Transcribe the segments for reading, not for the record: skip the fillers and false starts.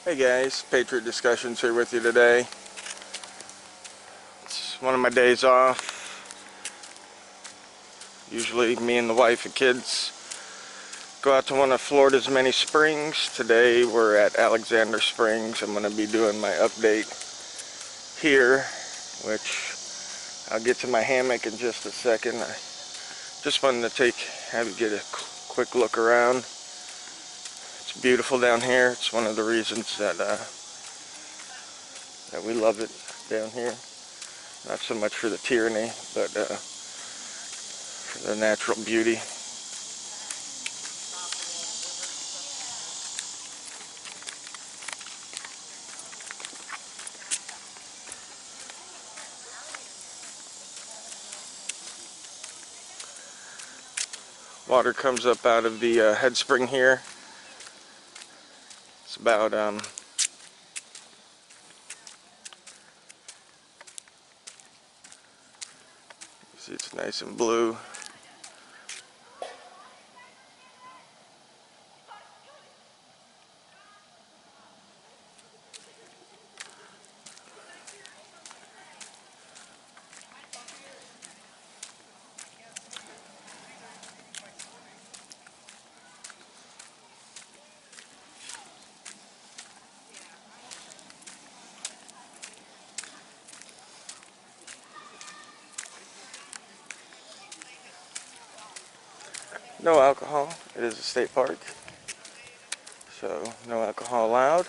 Hey guys, Patriot Discussions here with you today. It's one of my days off. Usually me and the wife and kids go out to one of Florida's many springs. Today we're at Alexander Springs. I'm going to be doing my update here, which I'll get to my hammock in just a second. I just wanted to have you get a quick look around. It's beautiful down here. It's one of the reasons that we love it down here. Not so much for the tyranny, but for the natural beauty. Water comes up out of the head spring here. It's about see, it's nice and blue. No alcohol. It is a state park, so no alcohol allowed.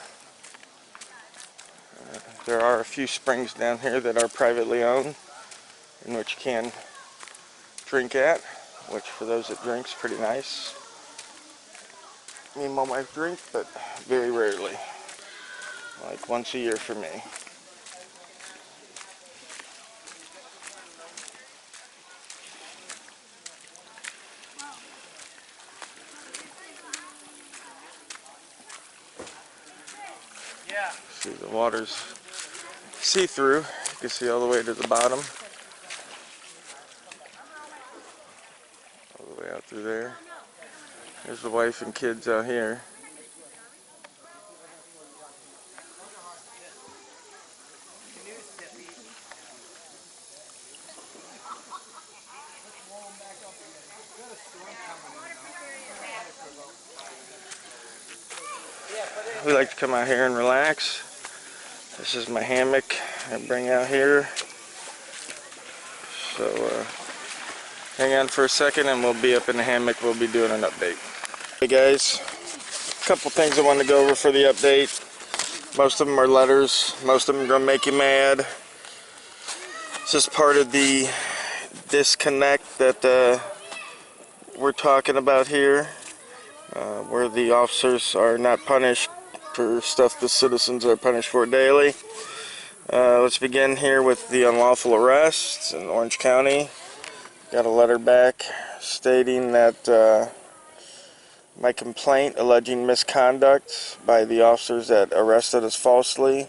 There are a few springs down here that are privately owned, in which you can drink at, which for those that drink is pretty nice. Me and my wife drink, but very rarely, like once a year for me. See, the water's see-through. You can see all the way to the bottom. All the way out through there. There's the wife and kids out here. We like to come out here and relax. This is my hammock I bring out here. So hang on for a second and we'll be up in the hammock. We'll be doing an update. Hey guys, a couple things I want to go over for the update. Most of them are letters. Most of them are going to make you mad. This is part of the disconnect that we're talking about here, where the officers are not punished for stuff the citizens are punished for daily. Let's begin here with the unlawful arrests in Orange County. Got a letter back stating that my complaint alleging misconduct by the officers that arrested us falsely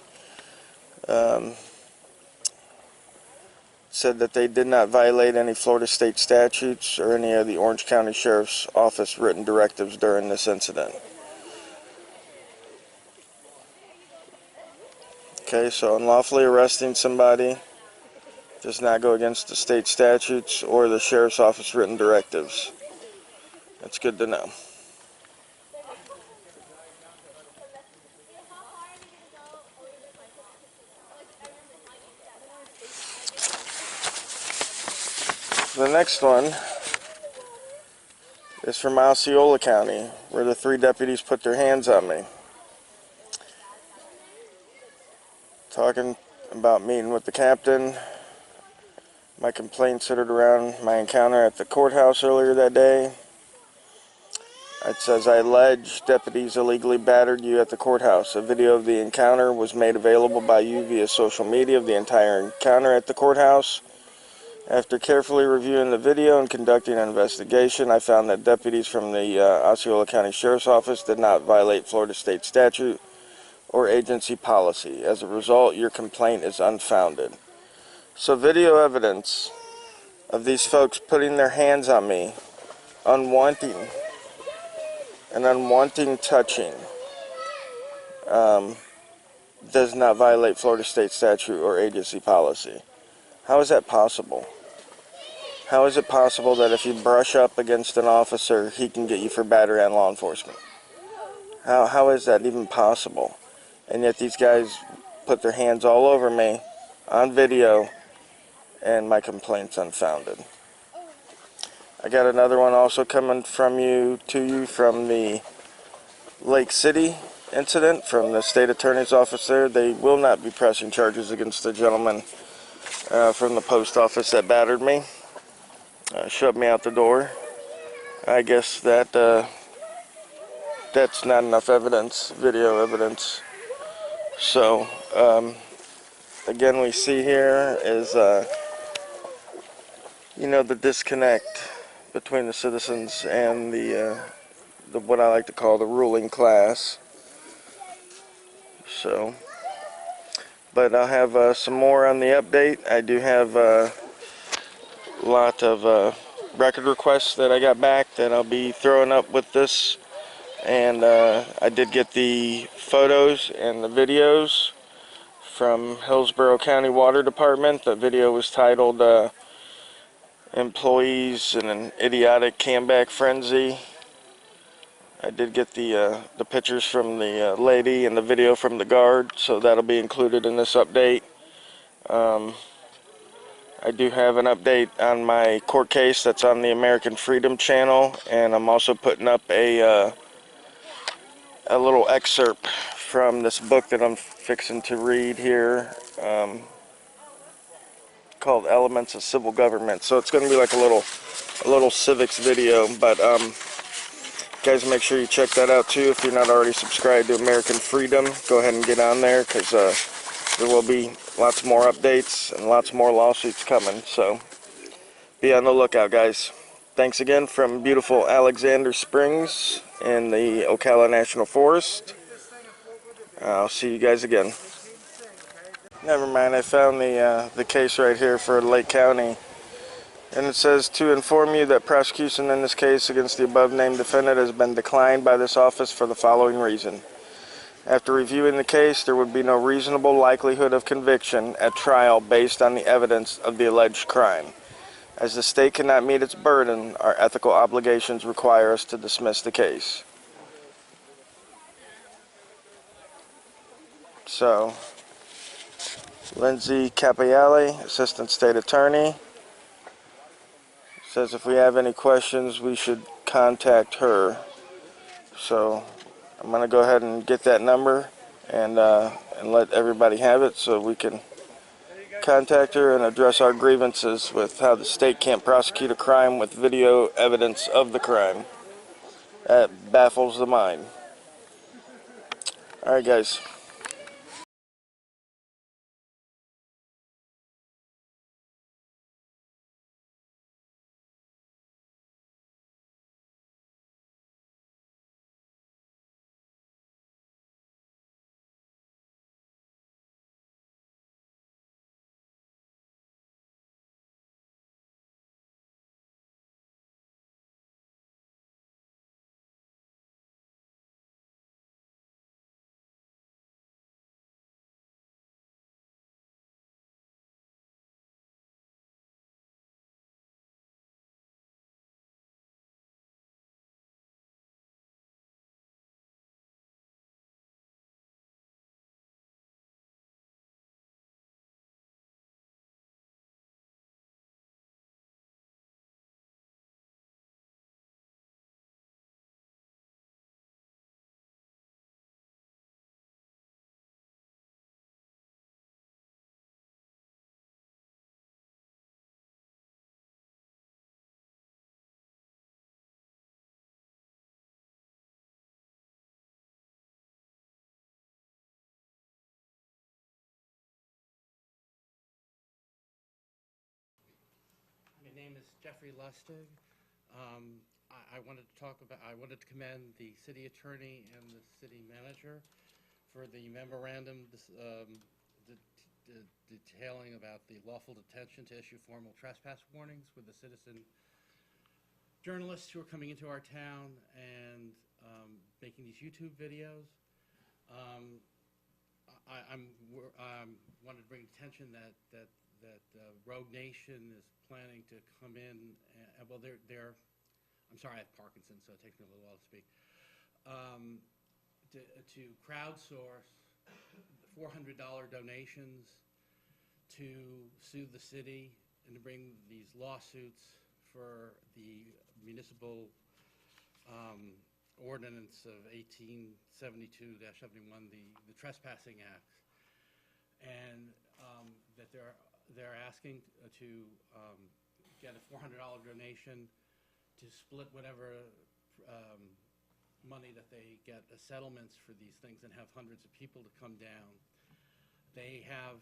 said that they did not violate any Florida state statutes or any of the Orange County Sheriff's Office written directives during this incident. Okay, so unlawfully arresting somebody does not go against the state statutes or the Sheriff's Office written directives. That's good to know. The next one is from Osceola County, where the 3 deputies put their hands on me. Talking about meeting with the captain. My complaint centered around my encounter at the courthouse earlier that day. It says, I allege deputies illegally battered you at the courthouse. A video of the encounter was made available by you via social media of the entire encounter at the courthouse. After carefully reviewing the video and conducting an investigation, I found that deputies from the Osceola County Sheriff's Office did not violate Florida state statute or agency policy. As a result, your complaint is unfounded. So video evidence of these folks putting their hands on me, unwanting touching, does not violate Florida state statute or agency policy. How is that possible? How is it possible that if you brush up against an officer, he can get you for battery on law enforcement? How is that even possible? And yet these guys put their hands all over me on video, and my complaint's unfounded. I got another one also coming from you from the Lake City incident from the state attorney's office there. They will not be pressing charges against the gentleman from the post office that battered me, shoved me out the door. I guess that that's not enough evidence, video evidence. So again, we see here is you know, the disconnect between the citizens and the what I like to call the ruling class. So, but I'll have some more on the update. I do have a lot of record requests that I got back that I'll be throwing up with this. And I did get the photos and the videos from Hillsborough County Water Department. The video was titled Employees in an Idiotic Comeback Frenzy. I did get the pictures from the lady and the video from the guard, so that'll be included in this update. I do have an update on my court case that's on the American Freedom Channel, and I'm also putting up a little excerpt from this book that I'm fixing to read here, called Elements of Civil Government. So it's going to be like a little civics video, but guys, make sure you check that out too. If you're not already subscribed to American Freedom, go ahead and get on there, because there will be lots more updates and lots more lawsuits coming. So be on the lookout, guys. Thanks again from beautiful Alexander Springs in the Ocala National Forest. I'll see you guys again. Never mind, I found the case right here for Lake County. And it says, to inform you that prosecution in this case against the above named defendant has been declined by this office for the following reason. After reviewing the case, there would be no reasonable likelihood of conviction at trial based on the evidence of the alleged crime. As the state cannot meet its burden, our ethical obligations require us to dismiss the case. So, Lindsay Capiale, Assistant State Attorney, says if we have any questions, we should contact her. So, I'm going to go ahead and get that number and let everybody have it so we can contact her and address our grievances with how the state can't prosecute a crime with video evidence of the crime. That baffles the mind. Alright, guys. My name is Jeffrey Lustig. I wanted to commend the city attorney and the city manager for the memorandum detailing about the lawful detention to issue formal trespass warnings with the citizen journalists who are coming into our town and making these YouTube videos. wanted to bring attention that Rogue Nation is planning to come in, well, I'm sorry, I have Parkinson's, so it takes me a little while to speak, to crowdsource $400 donations to sue the city and to bring these lawsuits for the municipal ordinance of 1872-71, the Trespassing Act, and that they're asking to get a $400 donation to split whatever money that they get as settlements for these things and have hundreds of people to come down. They have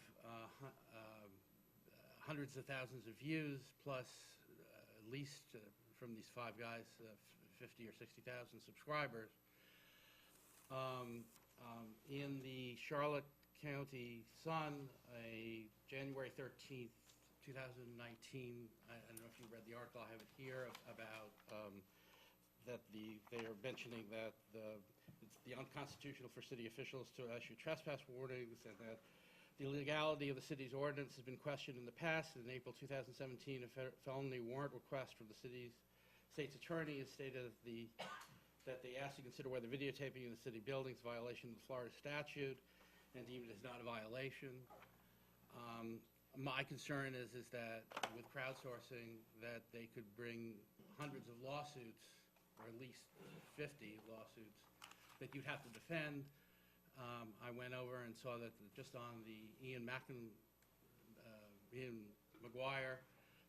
hundreds of thousands of views, plus at least from these 5 guys, 50 or 60,000 subscribers. In the Charlotte County Sun, a January 13th, 2019, I don't know if you read the article, I have it here, about that they are mentioning that it's the unconstitutional for city officials to issue trespass warnings, and that the legality of the city's ordinance has been questioned in the past. In April 2017, a felony warrant request from the state's attorney has stated that they asked to consider whether videotaping in the city buildings is a violation of the Florida statute, and deemed it as not a violation. My concern is that with crowdsourcing, that they could bring hundreds of lawsuits, or at least 50 lawsuits, that you'd have to defend. I went over and saw that just on the Ian McGuire,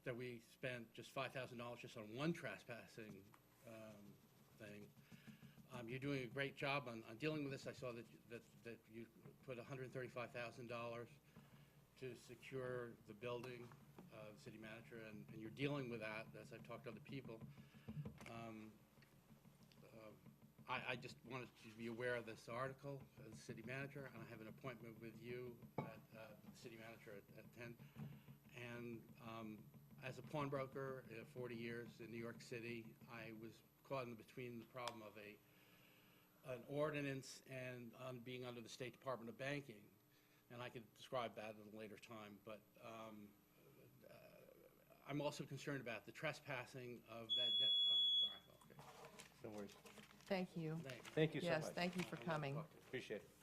that we spent just $5,000 just on one trespassing thing. You're doing a great job on dealing with this. I saw that you put $135,000 to secure the building, city manager, and you're dealing with that as I've talked to other people. I just wanted you to be aware of this article as city manager, and I have an appointment with you, the city manager, at 10. And as a pawnbroker, 40 years in New York City, I was caught in between the problem of an ordinance and being under the State Department of Banking. And I could describe that at a later time, but I'm also concerned about the trespassing of that. Sorry, okay. No worries. Thank you. Thank you so much. Yes, thank you for coming. Appreciate it.